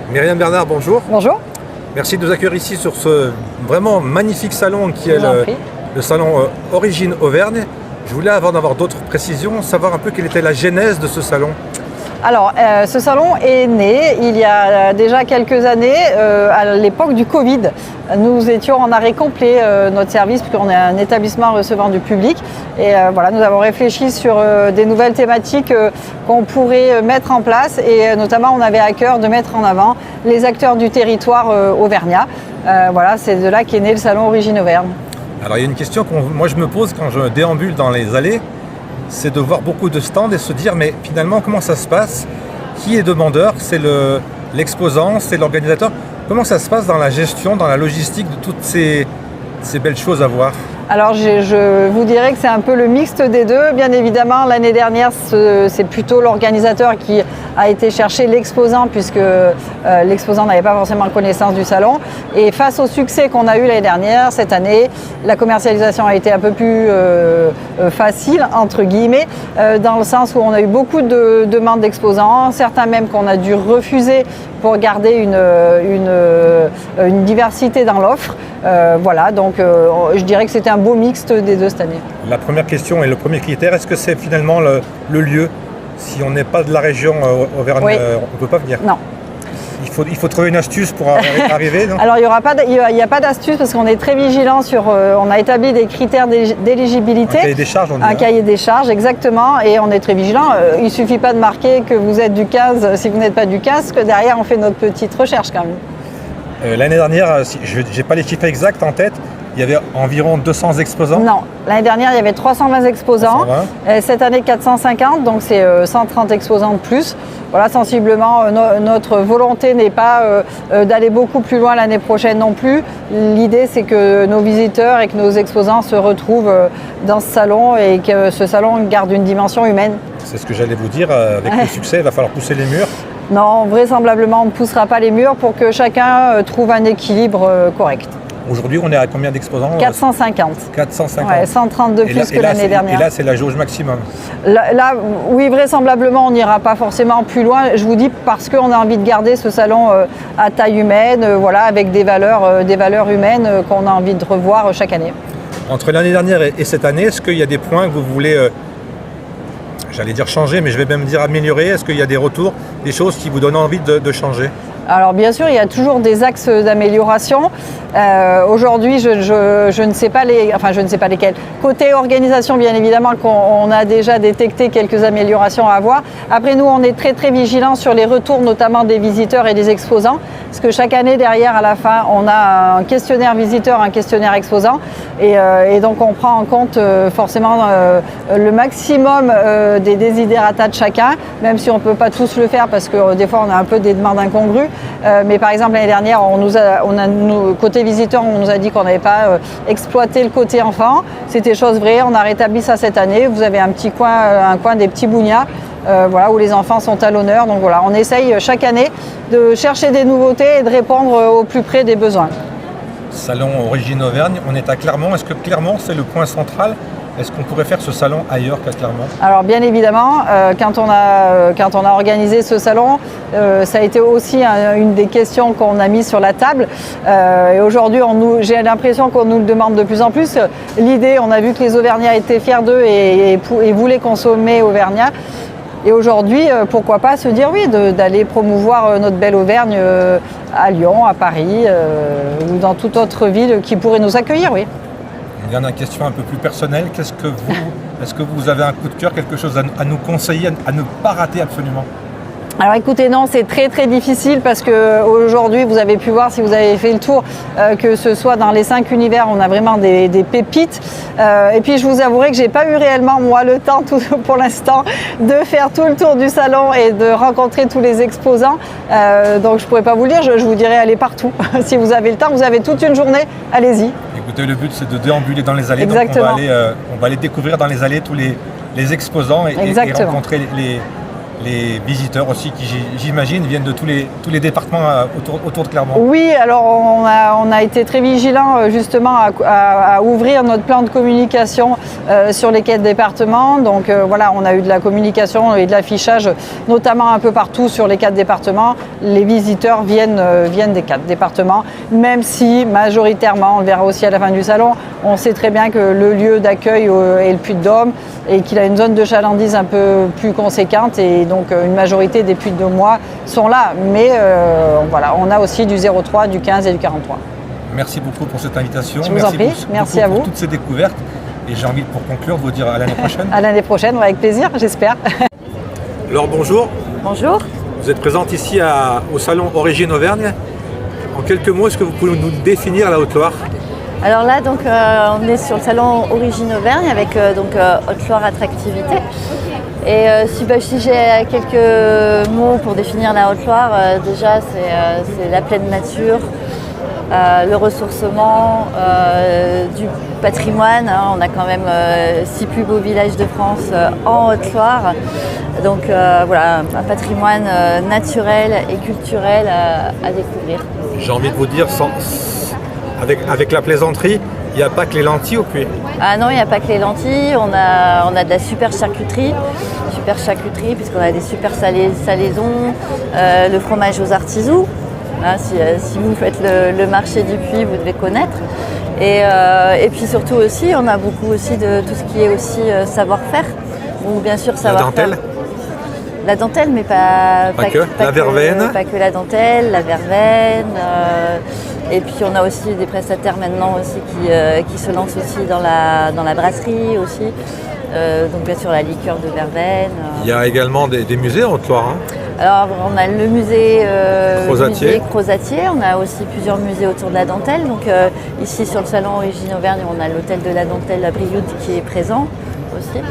Myriam Bernard, bonjour. Bonjour. Merci de nous accueillir ici sur ce vraiment magnifique salon qui est Je vous en prie. le salon Origine Auvergne. Je voulais, avant d'avoir d'autres précisions, savoir un peu quelle était la genèse de ce salon. Alors, ce salon est né il y a déjà quelques années, à l'époque du Covid. Nous étions en arrêt complet, notre service, puisqu'on est un établissement recevant du public. Et voilà, nous avons réfléchi sur des nouvelles thématiques qu'on pourrait mettre en place. Et notamment, on avait à cœur de mettre en avant les acteurs du territoire auvergnat. Voilà, c'est de là qu'est né le salon Origine Auvergne. Alors, il y a une question que moi je me pose quand je déambule dans les allées, c'est de voir beaucoup de stands et se dire, mais finalement, comment ça se passe? Qui est demandeur? C'est l'exposant, c'est l'organisateur? Comment ça se passe dans la gestion, dans la logistique de toutes ces belles choses à voir? Alors je vous dirais que c'est un peu le mixte des deux. Bien évidemment, l'année dernière, c'est plutôt l'organisateur qui a été chercher l'exposant, puisque l'exposant n'avait pas forcément connaissance du salon. Et face au succès qu'on a eu l'année dernière, cette année, la commercialisation a été un peu plus facile, entre guillemets, dans le sens où on a eu beaucoup de demandes d'exposants, certains même qu'on a dû refuser pour garder une diversité dans l'offre. Voilà, donc je dirais que c'était un beau mixte des deux cette année. La première question et le premier critère, est-ce que c'est finalement le lieu? Si on n'est pas de la région Auvergne, Oui. on ne peut pas venir. Non. Il faut trouver une astuce pour arriver, non? Alors il n'y a pas d'astuce parce qu'on est très vigilant sur, on a établi des critères d'éligibilité. Un cahier des charges, on dit. Un cahier des charges, exactement, et on est très vigilant. Il ne suffit pas de marquer que vous êtes du 15 si vous n'êtes pas du 15, que derrière on fait notre petite recherche quand même. L'année dernière, je n'ai pas les chiffres exacts en tête, il y avait environ 200 exposants. Non, l'année dernière il y avait 320 exposants, 320. Cette année 450, donc c'est 130 exposants de plus. Voilà, sensiblement, notre volonté n'est pas d'aller beaucoup plus loin l'année prochaine non plus. L'idée c'est que nos visiteurs et que nos exposants se retrouvent dans ce salon et que ce salon garde une dimension humaine. C'est ce que j'allais vous dire, avec le succès, il va falloir pousser les murs. Non, vraisemblablement on ne poussera pas les murs pour que chacun trouve un équilibre correct. Aujourd'hui, on est à combien d'exposants? 450. 450. Ouais, 130 de plus que l'année dernière. Et là, c'est la jauge maximum. Là, oui, vraisemblablement, on n'ira pas forcément plus loin. Je vous dis parce qu'on a envie de garder ce salon à taille humaine, voilà, avec des valeurs humaines qu'on a envie de revoir chaque année. Entre l'année dernière et cette année, est-ce qu'il y a des points que vous voulez, j'allais dire changer, mais je vais même dire améliorer? Est-ce qu'il y a des retours, des choses qui vous donnent envie de changer? Alors bien sûr, il y a toujours des axes d'amélioration. Aujourd'hui, je ne sais pas lesquels. Côté organisation, bien évidemment, qu'on a déjà détecté quelques améliorations à avoir. Après, nous, on est très très vigilants sur les retours, notamment des visiteurs et des exposants, parce que chaque année, derrière, à la fin, on a un questionnaire visiteur, un questionnaire exposant, et donc on prend en compte forcément le maximum des desiderata de chacun, même si on ne peut pas tous le faire, parce que des fois, on a un peu des demandes incongrues. Mais par exemple l'année dernière, côté visiteur, on nous a dit qu'on n'avait pas exploité le côté enfant. C'était chose vraie, on a rétabli ça cette année. Vous avez un coin des petits bougnats, voilà, où les enfants sont à l'honneur. Donc voilà, on essaye chaque année de chercher des nouveautés et de répondre au plus près des besoins. Salon Origine Auvergne, on est à Clermont. Est-ce que Clermont, c'est le point central? Est-ce qu'on pourrait faire ce salon ailleurs qu'à Clermont? Alors bien évidemment, quand on a organisé ce salon, ça a été aussi une des questions qu'on a mises sur la table. Et aujourd'hui, j'ai l'impression qu'on nous le demande de plus en plus. L'idée, on a vu que les Auvergnats étaient fiers d'eux et voulaient consommer auvergnat. Et aujourd'hui, pourquoi pas se dire oui, d'aller promouvoir notre belle Auvergne à Lyon, à Paris ou dans toute autre ville qui pourrait nous accueillir, oui. Une dernière question un peu plus personnelle. Est-ce que vous avez un coup de cœur, quelque chose à nous conseiller, à ne pas rater absolument? Alors écoutez, non, c'est très très difficile parce qu'aujourd'hui, vous avez pu voir si vous avez fait le tour, que ce soit dans les 5 univers, on a vraiment des pépites. Et puis je vous avouerai que j'ai pas eu réellement moi le temps pour l'instant de faire tout le tour du salon et de rencontrer tous les exposants. Donc je pourrais pas vous le dire, je vous dirais allez partout. Si vous avez le temps, vous avez toute une journée, allez-y. Écoutez, le but c'est de déambuler dans les allées. Exactement. Donc on va aller découvrir dans les allées tous les exposants et rencontrer les visiteurs aussi qui, j'imagine, viennent de tous les départements autour de Clermont. Oui, alors on a été très vigilants justement à ouvrir notre plan de communication sur les 4 départements. Donc voilà, on a eu de la communication et de l'affichage, notamment un peu partout sur les 4 départements. Les visiteurs viennent des 4 départements, même si majoritairement, on le verra aussi à la fin du salon, on sait très bien que le lieu d'accueil est le Puy-de-Dôme et qu'il a une zone de chalandise un peu plus conséquente, et donc une majorité des Puy-de-Dômois sont là. Mais voilà, on a aussi du 03, du 15 et du 43. Merci beaucoup pour cette invitation. Je vous en prie, merci à vous. Pour toutes ces découvertes. Et j'ai envie, pour conclure, de vous dire à l'année prochaine. À l'année prochaine, avec plaisir, j'espère. Alors bonjour. Bonjour. Vous êtes présente ici au salon Origine Auvergne. En quelques mots, est-ce que vous pouvez nous définir la Haute-Loire ? Alors là, donc, on est sur le salon Origine Auvergne avec Haute-Loire Attractivité. Et si j'ai quelques mots pour définir la Haute-Loire, déjà c'est la pleine nature, le ressourcement, du patrimoine. On a quand même 6 plus beaux villages de France en Haute-Loire. Donc voilà, un patrimoine naturel et culturel à découvrir. J'ai envie de vous dire, avec la plaisanterie, il n'y a pas que les lentilles au Puy. Ah non, il n'y a pas que les lentilles, on a de la super charcuterie puisqu'on a des super salaisons, le fromage aux artisous. Hein, si vous faites le marché du Puy, vous devez connaître. Et puis surtout aussi, on a beaucoup aussi de tout ce qui est aussi savoir-faire. Ou bien sûr savoir-faire. La dentelle, mais pas que la verveine. Pas que la dentelle, la verveine. Et puis on a aussi des prestataires maintenant aussi qui se lancent aussi dans la brasserie aussi. Donc bien sûr la liqueur de verveine. Il y a également des musées en Haute-Loire. Alors on a le musée Crozatier. On a aussi plusieurs musées autour de la dentelle. Donc ici sur le salon Origine Auvergne, on a l'hôtel de la dentelle à Brioude qui est présent aussi.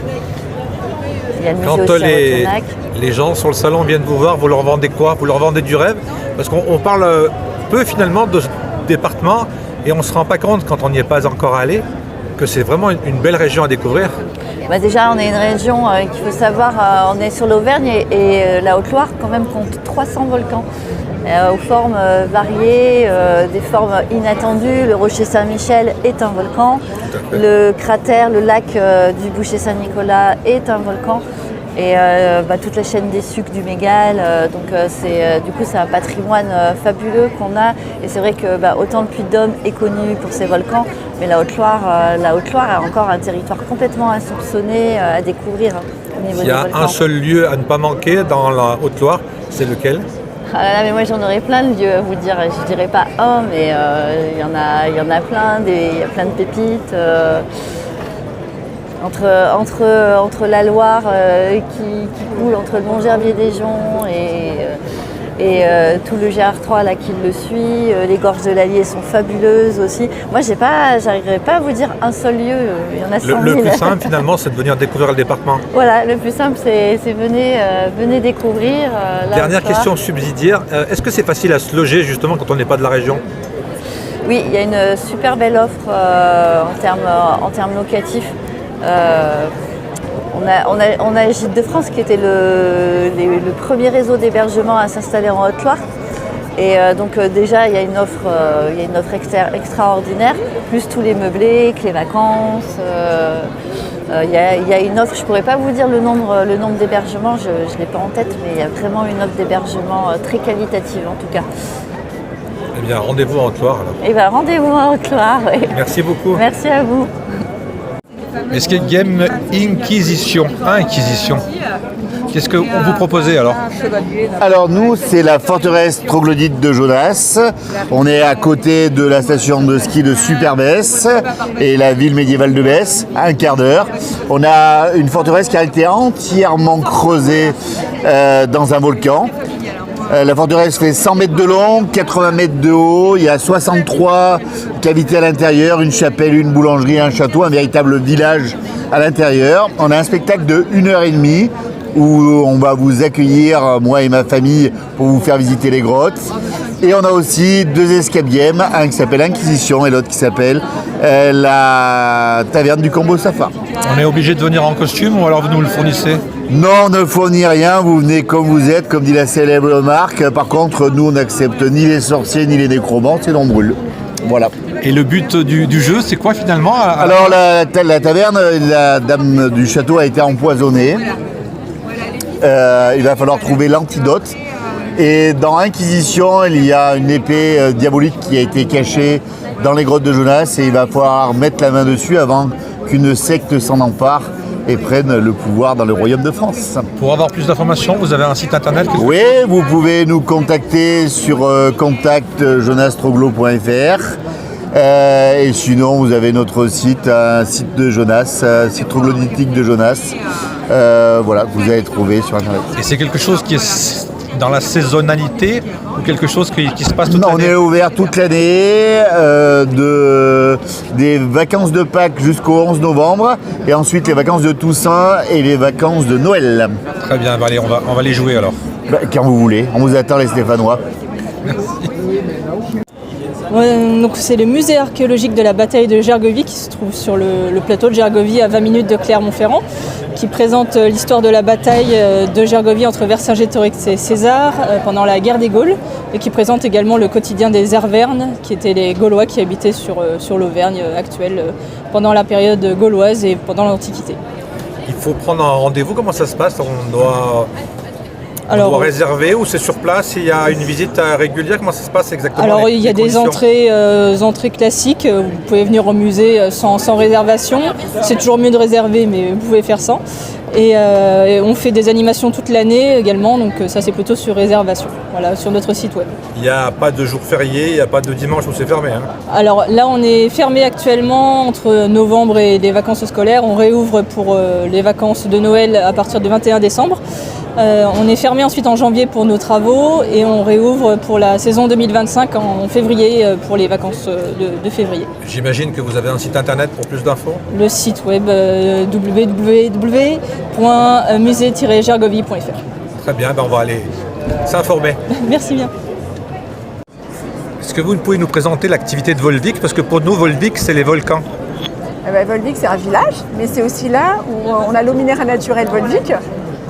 Il y a le musée Quand aussi à Retenac. les gens sur le salon viennent vous voir, vous leur vendez quoi ? Vous leur vendez du rêve ? Parce qu'on parle peu finalement de ce département et on ne se rend pas compte quand on n'y est pas encore allé que c'est vraiment une belle région à découvrir. Bah déjà, on est une région qu'il faut savoir, on est sur l'Auvergne et la Haute-Loire quand même compte 300 volcans aux formes variées, des formes inattendues. Le Rocher Saint-Michel est un volcan, le cratère, le lac du Boucher Saint-Nicolas est un volcan. Et toute la chaîne des Sucs du Mégale, du coup c'est un patrimoine fabuleux qu'on a. Et c'est vrai que autant le Puy-de-Dôme est connu pour ses volcans, mais la Haute-Loire a encore un territoire complètement insoupçonné à découvrir au niveau des volcans. Il y a un seul lieu à ne pas manquer dans la Haute-Loire, c'est lequel ? Ah là là, mais moi j'en aurais plein de lieux à vous dire, je dirais pas un, mais il y en a plein, il y a plein de pépites. Entre la Loire qui coule, entre le Mont-Gerbier-des-Joncs et tout le GR3 là qui le suit, les gorges de l'Allier sont fabuleuses aussi. Moi j'arriverai pas à vous dire un seul lieu, il y en a 100 000. Le plus simple finalement c'est de venir découvrir le département. Voilà, le plus simple c'est venez découvrir. Dernière question subsidiaire, est-ce que c'est facile à se loger justement quand on n'est pas de la région ? Oui, il y a une super belle offre en termes locatifs. On a Gîtes de France qui était le premier réseau d'hébergement à s'installer en Haute-Loire. Et déjà il y a une offre extraordinaire, plus tous les meublés, que les vacances. Il y a une offre, je ne pourrais pas vous dire le nombre d'hébergements, je ne l'ai pas en tête, mais il y a vraiment une offre d'hébergement très qualitative en tout cas. Eh bien rendez-vous en Haute-Loire alors. Eh bien rendez-vous en Haute-Loire. Oui. Merci beaucoup. Merci à vous. Escape Game Inquisition. Inquisition. Qu'est-ce que vous proposez alors ? Alors nous, c'est la forteresse troglodyte de Jonas. On est à côté de la station de ski de Super-Besse et la ville médiévale de Besse, à un quart d'heure. On a une forteresse qui a été entièrement creusée dans un volcan. La forteresse fait 100 mètres de long, 80 mètres de haut, il y a 63 cavités à l'intérieur, une chapelle, une boulangerie, un château, un véritable village à l'intérieur. On a un spectacle de 1h30 où on va vous accueillir, moi et ma famille, pour vous faire visiter les grottes. Et on a aussi 2 escape games, un qui s'appelle Inquisition et l'autre qui s'appelle la Taverne du Combo Safa. On est obligé de venir en costume ou alors vous nous le fournissez? Non, on ne fournit rien, vous venez comme vous êtes, comme dit la célèbre marque. Par contre, nous, on n'accepte ni les sorciers, ni les nécromantes, et l'on brûle. Voilà. Et le but du jeu, c'est quoi finalement? Alors, la taverne, la dame du château a été empoisonnée. Il va falloir trouver l'antidote. Et dans Inquisition, il y a une épée diabolique qui a été cachée dans les grottes de Jonas, et il va falloir mettre la main dessus avant qu'une secte s'en empare et prenne le pouvoir dans le royaume de France. Pour avoir plus d'informations, vous avez un site internet? Oui, vous pouvez nous contacter sur contact-jonastroglo.fr. Et sinon, vous avez notre site, un site de Jonas, un site troglodytique de Jonas, voilà, que vous allez trouver sur internet. Et c'est quelque chose qui est dans la saisonnalité ou quelque chose qui se passe toute l'année? On est ouvert toute l'année, des vacances de Pâques jusqu'au 11 novembre, et ensuite les vacances de Toussaint et les vacances de Noël. Très bien, allez, on va les jouer alors. Quand vous voulez, on vous attend les Stéphanois. Donc c'est le musée archéologique de la bataille de Gergovie qui se trouve sur le plateau de Gergovie à 20 minutes de Clermont-Ferrand, qui présente l'histoire de la bataille de Gergovie entre Vercingétorix et César pendant la guerre des Gaules, et qui présente également le quotidien des Arvernes, qui étaient les Gaulois qui habitaient sur l'Auvergne actuelle pendant la période gauloise et pendant l'Antiquité. Il faut prendre un rendez-vous, comment ça se passe? On doit réserver ou c'est sur place? Il y a une visite régulière? Comment ça se passe exactement? Alors il y a des entrées classiques. Vous pouvez venir au musée sans réservation. C'est toujours mieux de réserver, mais vous pouvez faire sans. Et on fait des animations toute l'année également, donc ça c'est plutôt sur réservation, voilà, sur notre site web. Il n'y a pas de jour férié, il n'y a pas de dimanche où c'est fermé, hein? Alors là on est fermé actuellement entre novembre et les vacances scolaires. On réouvre pour les vacances de Noël à partir du 21 décembre. On est fermé ensuite en janvier pour nos travaux et on réouvre pour la saison 2025 en février pour les vacances de février. J'imagine que vous avez un site internet pour plus d'infos? Le site web www.musée-gergovie.fr. Très bien, on va aller s'informer. Merci bien. Est-ce que vous pouvez nous présenter l'activité de Volvic? Parce que pour nous, Volvic, c'est les volcans. Volvic, c'est un village, mais c'est aussi là où on a l'eau minérale naturelle Volvic,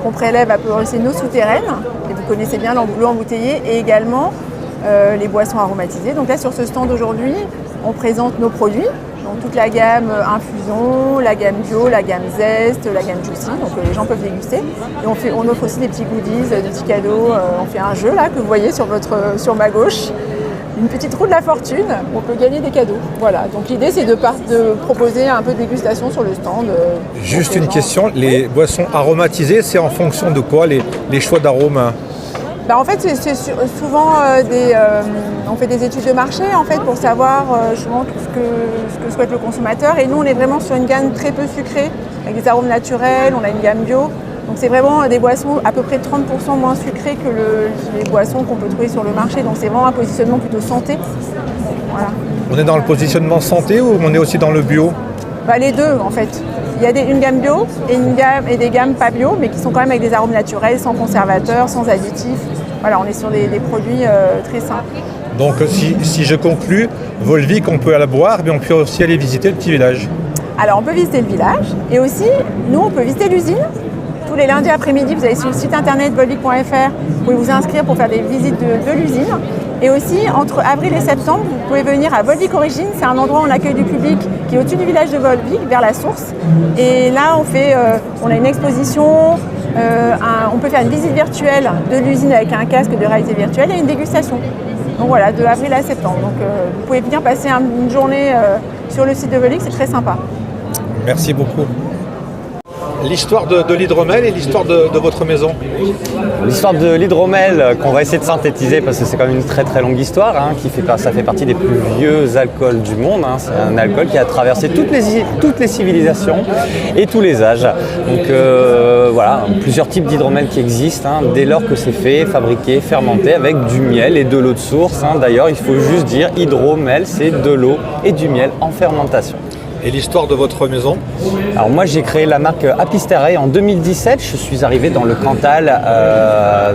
qu'on prélève à ces eaux souterraines, et vous connaissez bien l'eau embouteillée, et également les boissons aromatisées. Donc là, sur ce stand aujourd'hui, on présente nos produits, donc toute la gamme infusion, la gamme bio, la gamme zeste, la gamme juicy, donc les gens peuvent déguster. Et on offre aussi des petits goodies, des petits cadeaux. On fait un jeu là que vous voyez sur ma gauche, une petite roue de la fortune, on peut gagner des cadeaux. Voilà, donc l'idée c'est de proposer un peu de dégustation sur le stand. Juste une question, les boissons aromatisées, c'est en fonction de quoi les choix d'arômes? En fait, c'est souvent on fait des études de marché en fait, pour savoir souvent ce que souhaite le consommateur. Et nous, on est vraiment sur une gamme très peu sucrée, avec des arômes naturels, on a une gamme bio. Donc c'est vraiment des boissons à peu près 30% moins sucrées que les boissons qu'on peut trouver sur le marché. Donc c'est vraiment un positionnement plutôt santé. Voilà. On est dans le positionnement santé ou on est aussi dans le bio? Les deux en fait. Il y a une gamme bio et des gammes pas bio, mais qui sont quand même avec des arômes naturels, sans conservateurs, sans additifs. Voilà, on est sur des produits très sains. Donc si je conclus, Volvic, on peut aller boire, mais on peut aussi aller visiter le petit village. Alors on peut visiter le village et aussi, nous, on peut visiter l'usine. Tous les lundis après-midi, vous allez sur le site internet volvic.fr, vous pouvez vous inscrire pour faire des visites de l'usine. Et aussi, entre avril et septembre, vous pouvez venir à Volvic Origine. C'est un endroit où on accueille du public qui est au-dessus du village de Volvic, vers la source. Et là, on a une exposition, on peut faire une visite virtuelle de l'usine avec un casque de réalité virtuelle et une dégustation. Donc voilà, de avril à septembre. Donc vous pouvez venir passer une journée sur le site de Volvic, c'est très sympa. Merci beaucoup. L'histoire de l'hydromel et l'histoire de votre maison. L'histoire de l'hydromel qu'on va essayer de synthétiser parce que c'est quand même une très très longue histoire, ça fait partie des plus vieux alcools du monde. C'est un alcool qui a traversé toutes les civilisations et tous les âges. Donc voilà, plusieurs types d'hydromel qui existent dès lors que c'est fait, fabriqué, fermenté avec du miel et de l'eau de source. D'ailleurs, il faut juste dire hydromel, c'est de l'eau et du miel en fermentation. et l'histoire de votre maison. Alors moi j'ai créé la marque Apisterae en 2017. Je suis arrivé dans le Cantal,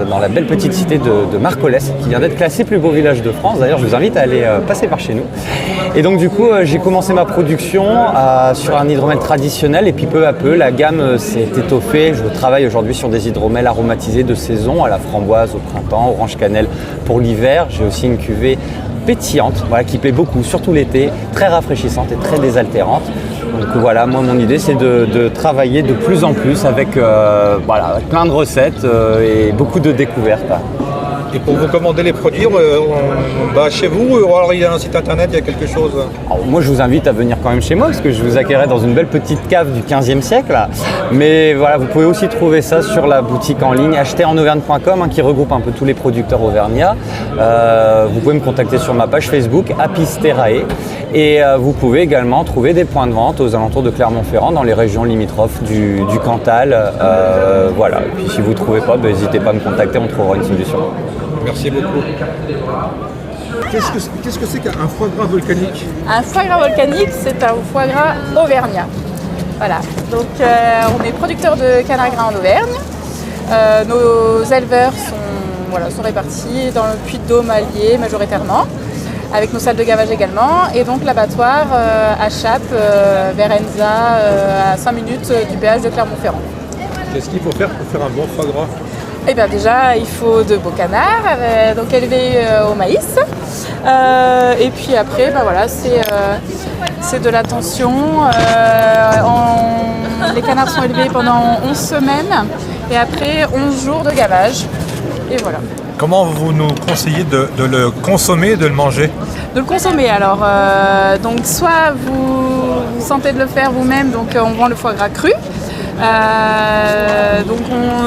dans la belle petite cité de Marcollès, qui vient d'être classée plus beau village de France. D'ailleurs je vous invite à aller passer par chez nous. Et donc du coup j'ai commencé ma production sur un hydromel traditionnel et puis peu à peu la gamme s'est étoffée. Je travaille aujourd'hui sur des hydromels aromatisés de saison, à la framboise au printemps, orange cannelle pour l'hiver. J'ai aussi une cuvée pétillante, voilà, qui plaît beaucoup, surtout l'été, très rafraîchissante et très désaltérante. Donc voilà, moi mon idée c'est de travailler de plus en plus avec plein de recettes et beaucoup de découvertes. Et pour vous commander les produits, on va chez vous ou alors il y a un site internet, il y a quelque chose? Alors, moi je vous invite à venir quand même chez moi parce que je vous accueillerai dans une belle petite cave du 15e siècle. Mais voilà, vous pouvez aussi trouver ça sur la boutique en ligne acheterenauvergne.com qui regroupe un peu tous les producteurs auvergnats. Vous pouvez me contacter sur ma page Facebook Apisterae et vous pouvez également trouver des points de vente aux alentours de Clermont-Ferrand dans les régions limitrophes du Cantal. Voilà. Et puis si vous ne trouvez pas, n'hésitez pas à me contacter, on trouvera une solution. Merci beaucoup. Qu'est-ce que c'est qu'un foie gras volcanique? Un foie gras volcanique, c'est un foie gras auvergnat. Voilà, donc on est producteur de canard gras en Auvergne. Nos éleveurs sont répartis dans le Puy-de-Dôme allié majoritairement, avec nos salles de gavage également. Et donc l'abattoir à Chappes, vers Enza, à 5 minutes du péage de Clermont-Ferrand. Qu'est-ce qu'il faut faire pour faire un bon foie gras? Eh bien déjà, il faut de beaux canards, donc élevés au maïs. Et puis après, c'est de l'attention. Les canards sont élevés pendant 11 semaines et après 11 jours de gavage. Et voilà. Comment vous nous conseillez de le consommer, de le manger? De le consommer, alors, donc soit vous sentez de le faire vous-même, donc on vend le foie gras cru.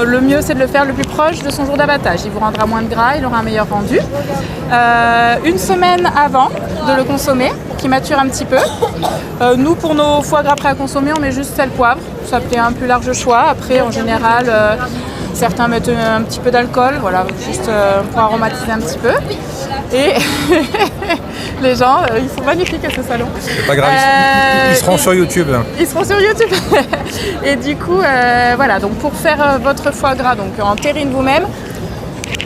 Le mieux c'est de le faire le plus proche de son jour d'abattage. Il vous rendra moins de gras, il aura un meilleur rendu. Une semaine avant de le consommer, qui mature un petit peu. Nous pour nos foie gras prêts à consommer, on met juste sel, poivre. Ça fait un plus large choix. Après en général, certains mettent un petit peu d'alcool, voilà, juste pour aromatiser un petit peu. Et les gens, ils sont magnifiques à ce salon. C'est pas grave, ils seront sur YouTube. Ils seront sur YouTube. Et du coup, voilà, donc pour faire votre foie gras donc en terrine vous-même,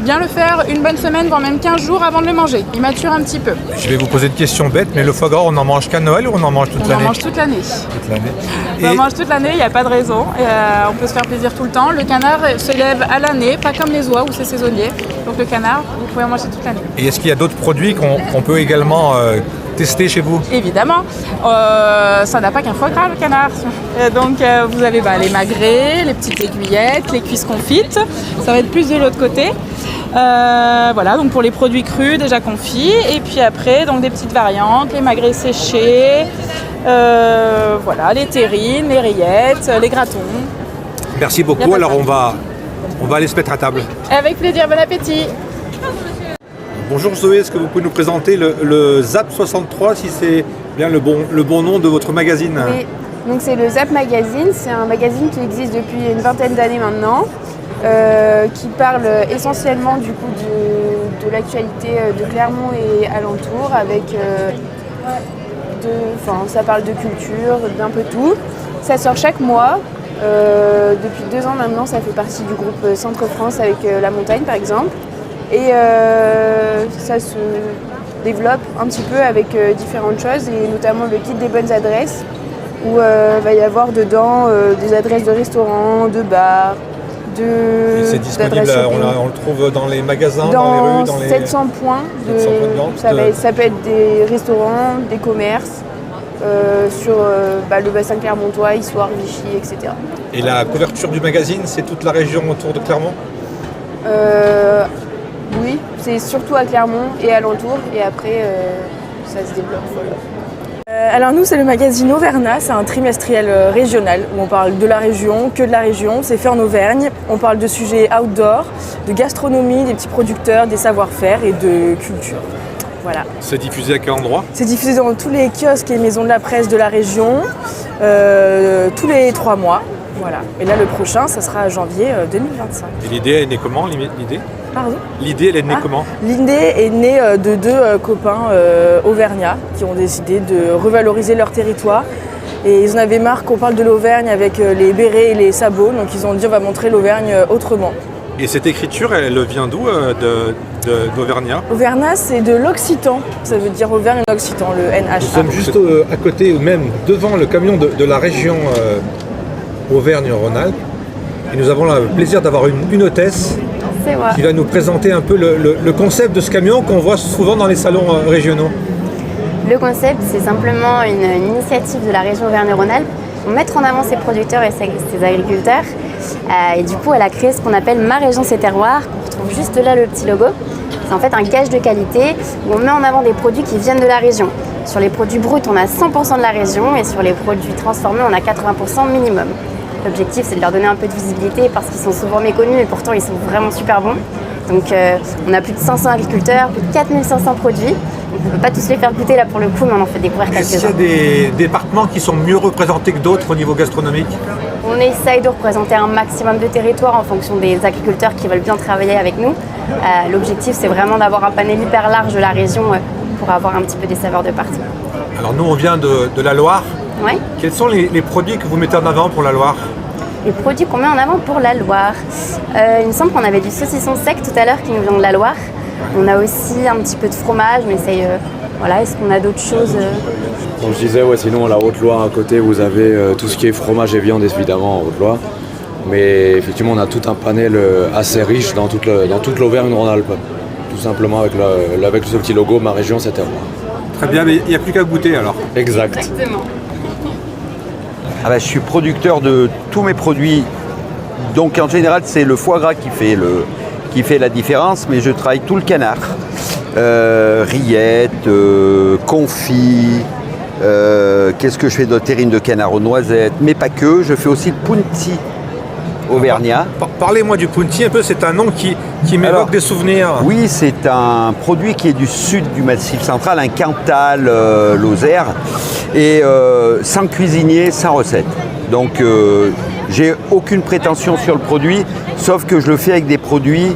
bien le faire une bonne semaine, voire même 15 jours avant de le manger. Il mature un petit peu. Je vais vous poser une question bête, mais le foie gras, on en mange qu'à Noël ou on en mange toute l'année? On en mange toute l'année. Toute l'année. On en mange toute l'année, il n'y a pas de raison. On peut se faire plaisir tout le temps. Le canard se lève à l'année, pas comme les oies où c'est saisonnier. Donc le canard, vous pouvez en manger toute l'année. Et est-ce qu'il y a d'autres produits qu'on peut également tester chez vous? Évidemment, ça n'a pas qu'un foie gras le canard. Donc vous avez les magrets, les petites aiguillettes, les cuisses confites. Ça va être plus de l'autre côté. Voilà, donc pour les produits crus déjà confits. Et puis après, donc des petites variantes, les magrets séchés, voilà, les terrines, les rillettes, les gratons. Merci beaucoup. Alors on va aller se mettre à table. Avec plaisir, bon appétit. Bonjour Zoé, est-ce que vous pouvez nous présenter le ZAP 63, si c'est bien le bon nom de votre magazine? Oui, donc c'est le ZAP Magazine, c'est un magazine qui existe depuis une vingtaine d'années maintenant, qui parle essentiellement du coup de l'actualité de Clermont et alentour, avec ça parle de culture, d'un peu tout. Ça sort chaque mois. Depuis 2 ans maintenant, ça fait partie du groupe Centre France avec La Montagne par exemple. Et ça se développe un petit peu avec différentes choses, et notamment le guide des bonnes adresses, où va y avoir dedans des adresses de restaurants, de bars, et c'est disponible, on le trouve dans les magasins, dans les rues, dans les 700 points de vente. Ça peut être des restaurants, des commerces, sur le bassin clermontois, Issoire, Vichy, etc. Et la couverture du magazine, c'est toute la région autour de Clermont? Oui, c'est surtout à Clermont et alentour, et après ça se développe. Voilà. Alors nous, c'est le magazine Auvergnat, c'est un trimestriel régional où on parle de la région, que de la région, c'est fait en Auvergne. On parle de sujets outdoor, de gastronomie, des petits producteurs, des savoir-faire et de culture. Voilà. C'est diffusé à quel endroit? C'est diffusé dans tous les kiosques et maisons de la presse de la région, tous les 3 mois. Voilà. Et là, le prochain, ça sera à janvier 2025. Et l'idée, elle est née comment, l'idée? Pardon? L'idée, elle est née comment? L'idée est née de 2 copains auvergnats qui ont décidé de revaloriser leur territoire Et ils en avaient marre qu'on parle de l'Auvergne avec les bérets et les sabots, donc ils ont dit on va montrer l'Auvergne autrement. Et cette écriture, elle vient d'où d'Auvergnat? Auvergnat, c'est de l'occitan, ça veut dire Auvergne en occitan, le NH. Nous sommes juste à côté, ou même devant le camion de la région Auvergne-Rhône-Alpes. Et nous avons le plaisir d'avoir une hôtesse qui va nous présenter un peu le concept de ce camion qu'on voit souvent dans les salons régionaux. Le concept, c'est simplement une initiative de la région Auvergne-Rhône-Alpes pour mettre en avant ses producteurs et ses agriculteurs. Et du coup, elle a créé ce qu'on appelle Ma Région, ses terroirs. On retrouve juste là le petit logo. C'est en fait un gage de qualité où on met en avant des produits qui viennent de la région. Sur les produits bruts, on a 100% de la région et sur les produits transformés, on a 80% minimum. L'objectif, c'est de leur donner un peu de visibilité parce qu'ils sont souvent méconnus et pourtant ils sont vraiment super bons. Donc on a plus de 500 agriculteurs, plus de 4500 produits. On ne peut pas tous les faire goûter là pour le coup, mais on en fait découvrir quelques-uns. Est-ce qu'il y a des départements qui sont mieux représentés que d'autres au niveau gastronomique? On essaye de représenter un maximum de territoires en fonction des agriculteurs qui veulent bien travailler avec nous. L'objectif, c'est vraiment d'avoir un panel hyper large de la région pour avoir un petit peu des saveurs de partout. Alors nous, on vient de la Loire. Ouais. Quels sont les produits que vous mettez en avant pour la Loire? Les produits qu'on met en avant pour la Loire. Il me semble qu'on avait du saucisson sec tout à l'heure qui nous vient de la Loire. On a aussi un petit peu de fromage, mais c'est... voilà, est-ce qu'on a d'autres choses Donc je disais, ouais, sinon la Haute-Loire à côté, vous avez tout ce qui est fromage et viande évidemment en Haute-Loire. Mais effectivement, on a tout un panel assez riche dans toute l'Auvergne-Rhône-Alpes. Tout simplement avec ce petit logo, Ma Région, c'est terroir. Très bien, mais il n'y a plus qu'à goûter alors. Exact. Exactement. Je suis producteur de tous mes produits. Donc en général, c'est le foie gras qui fait la différence, mais je travaille tout le canard. Rillettes, confit, qu'est-ce que je fais d'autre? Terrine de canard aux noisettes, mais pas que, je fais aussi le punti auvergnat. Parlez-moi du punti un peu, c'est un nom qui m'évoque des souvenirs. Oui, c'est un produit qui est du sud du Massif central, un Cantal, Lozère, et sans cuisinier, sans recette. Donc j'ai aucune prétention sur le produit, sauf que je le fais avec des produits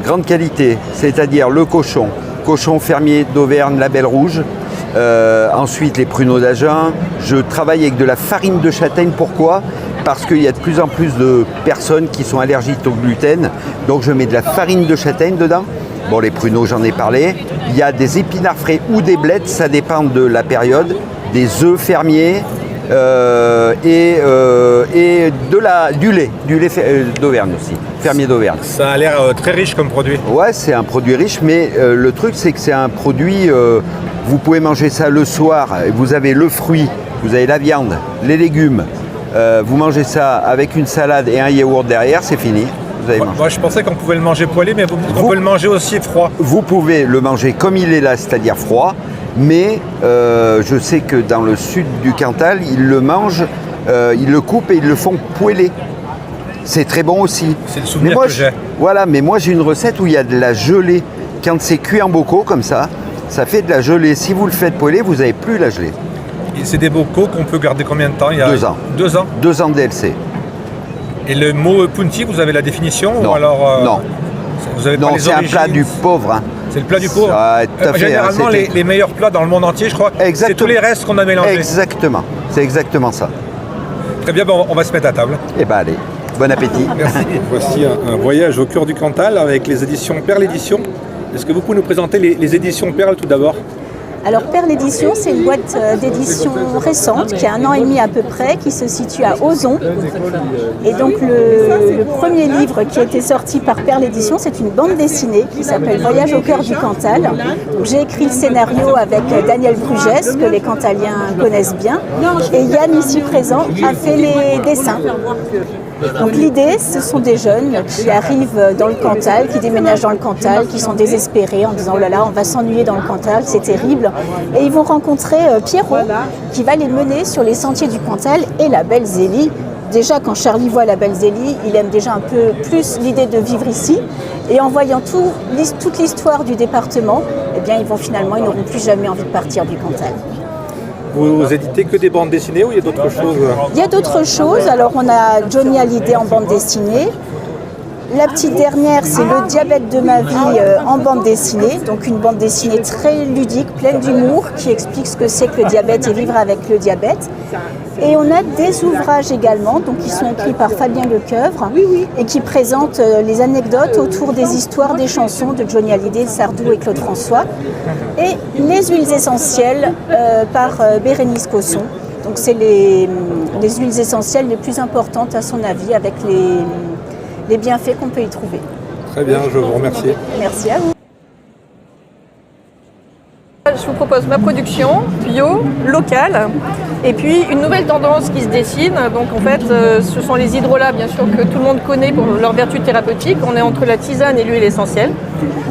grande qualité, c'est-à-dire le cochon fermier d'Auvergne, label rouge, ensuite les pruneaux d'Agen. Je travaille avec de la farine de châtaigne, pourquoi ? Parce qu'il y a de plus en plus de personnes qui sont allergiques au gluten, donc je mets de la farine de châtaigne dedans. Bon, les pruneaux, j'en ai parlé. Il y a des épinards frais ou des blettes, ça dépend de la période, des œufs fermiers et du lait d'Auvergne aussi, fermier d'Auvergne. Ça a l'air très riche comme produit. Ouais, c'est un produit riche, mais le truc, c'est que c'est un produit, vous pouvez manger ça le soir, vous avez le fruit, vous avez la viande, les légumes, vous mangez ça avec une salade et un yaourt derrière, c'est fini. Moi, je pensais qu'on pouvait le manger poêlé, mais on peut le manger aussi froid. Vous pouvez le manger comme il est là, c'est-à-dire froid, mais je sais que dans le sud du Cantal, ils le mangent, ils le coupent et ils le font poêler. C'est très bon aussi. C'est le souvenir que j'ai. Voilà, mais moi j'ai une recette où il y a de la gelée. Quand c'est cuit en bocaux comme ça fait de la gelée. Si vous le faites poêler, vous n'avez plus la gelée. Et c'est des bocaux qu'on peut garder combien de temps? 2 ans. 2 ans. 2 ans de DLC. Et le mot punti, vous avez la définition? Non. Ou alors, non. Vous avez non, c'est un plat du pauvre. Hein. C'est le plat du pauvre. Tout à fait, généralement, les meilleurs plats dans le monde entier, je crois, c'est tous les restes qu'on a mélangés. Exactement. C'est exactement ça. Très bien, bon, on va se mettre à table. Eh bien, allez. Bon appétit. Merci. Voici un voyage au cœur du Cantal avec les éditions Perle Éditions. Est-ce que vous pouvez nous présenter les éditions Perle tout d'abord? Alors Perle Éditions, c'est une boîte d'édition récente qui a 1 an et demi à peu près, qui se situe à Ozon. Et donc le premier livre qui a été sorti par Perle Éditions, c'est une bande dessinée qui s'appelle Voyage au cœur du Cantal. Donc, j'ai écrit le scénario avec Daniel Brugès, que les Cantaliens connaissent bien. Et Yann, ici présent, a fait les dessins. Donc l'idée, ce sont des jeunes qui arrivent dans le Cantal, qui déménagent dans le Cantal, qui sont désespérés en disant « Oh là là, on va s'ennuyer dans le Cantal, c'est terrible ». Et ils vont rencontrer Pierrot, qui va les mener sur les sentiers du Cantal et la belle Zélie. Déjà, quand Charlie voit la belle Zélie, il aime déjà un peu plus l'idée de vivre ici. Et en voyant toute l'histoire du département, eh bien, ils n'auront plus jamais envie de partir du Cantal. Vous éditez que des bandes dessinées ou il y a d'autres choses? Il y a d'autres choses. Alors, on a Johnny Hallyday en bande dessinée. La petite dernière, c'est le diabète de ma vie en bande dessinée. Donc une bande dessinée très ludique, pleine d'humour, qui explique ce que c'est que le diabète et vivre avec le diabète. Et on a des ouvrages également, donc qui sont écrits par Fabien Lecoeuvre et qui présentent les anecdotes autour des histoires des chansons de Johnny Hallyday, Sardou et Claude François. Et les huiles essentielles par Bérénice Cosson. Donc c'est les huiles essentielles les plus importantes à son avis, avec les bienfaits qu'on peut y trouver. Très bien, je vous remercie. Merci à vous. Je vous propose ma production bio, locale, et puis une nouvelle tendance qui se dessine. Donc en fait, ce sont les hydrolats, bien sûr, que tout le monde connaît pour leur vertu thérapeutique. On est entre la tisane et l'huile essentielle.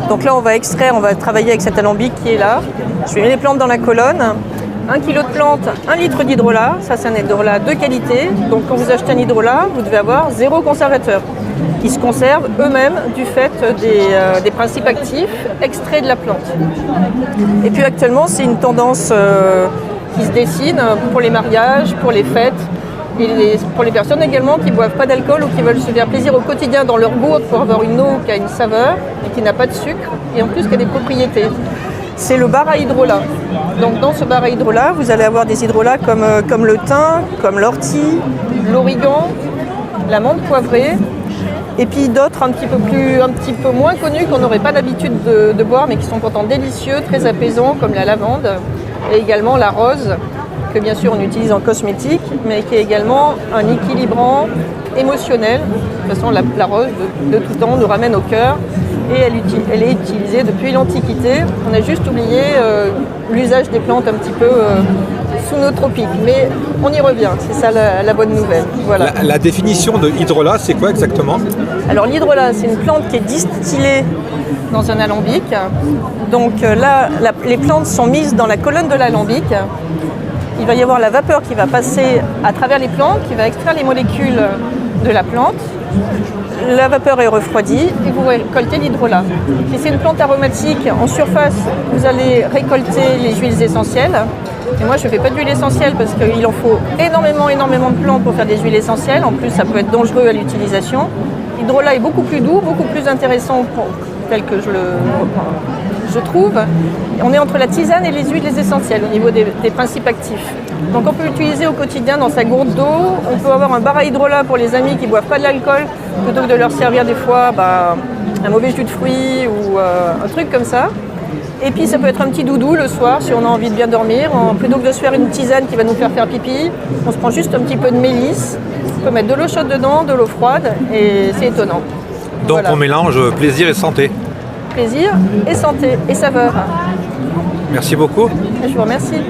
Donc là, on va travailler avec cet alambic qui est là. Je vais mettre les plantes dans la colonne. 1 kg de plantes, 1 litre d'hydrolat. Ça, c'est un hydrolat de qualité. Donc quand vous achetez un hydrolat, vous devez avoir 0 conservateur, qui se conservent eux-mêmes du fait des principes actifs extraits de la plante. Et puis actuellement, c'est une tendance qui se dessine pour les mariages, pour les fêtes, et pour les personnes également qui ne boivent pas d'alcool ou qui veulent se faire plaisir au quotidien dans leur gourde pour avoir une eau qui a une saveur et qui n'a pas de sucre et en plus qui a des propriétés. C'est le bar à hydrolat. Donc dans ce bar à hydrolat, vous allez avoir des hydrolats comme le thym, comme l'ortie, l'origan, la menthe poivrée, et puis d'autres un petit peu moins connus qu'on n'aurait pas l'habitude de boire, mais qui sont pourtant délicieux, très apaisants, comme la lavande, et également la rose, que bien sûr on utilise en cosmétique, mais qui est également un équilibrant émotionnel. De toute façon, la rose de tout temps nous ramène au cœur, et elle est utilisée depuis l'Antiquité. On a juste oublié l'usage des plantes un petit peu sous nos tropiques, mais on y revient, c'est ça la bonne nouvelle. Voilà. La définition de hydrolat, c'est quoi exactement? Alors l'hydrolat, c'est une plante qui est distillée dans un alambic. Donc là, les plantes sont mises dans la colonne de l'alambic. Il va y avoir la vapeur qui va passer à travers les plantes, qui va extraire les molécules de la plante. La vapeur est refroidie et vous récoltez l'hydrolat. Si c'est une plante aromatique, en surface, vous allez récolter les huiles essentielles. Et moi, je ne fais pas d'huile essentielle parce qu'il en faut énormément de plantes pour faire des huiles essentielles. En plus, ça peut être dangereux à l'utilisation. L'hydrolat est beaucoup plus doux, beaucoup plus intéressant tel que je trouve. On est entre la tisane et les huiles essentielles au niveau des principes actifs. Donc on peut l'utiliser au quotidien dans sa gourde d'eau. On peut avoir un bar à hydrolat pour les amis qui ne boivent pas de l'alcool, plutôt que de leur servir des fois un mauvais jus de fruits ou un truc comme ça. Et puis ça peut être un petit doudou le soir si on a envie de bien dormir. Plutôt que de se faire une tisane qui va nous faire pipi, on se prend juste un petit peu de mélisse. On peut mettre de l'eau chaude dedans, de l'eau froide et c'est étonnant. Donc voilà. On mélange plaisir et santé. Plaisir et santé et saveur. Merci beaucoup. Je vous remercie.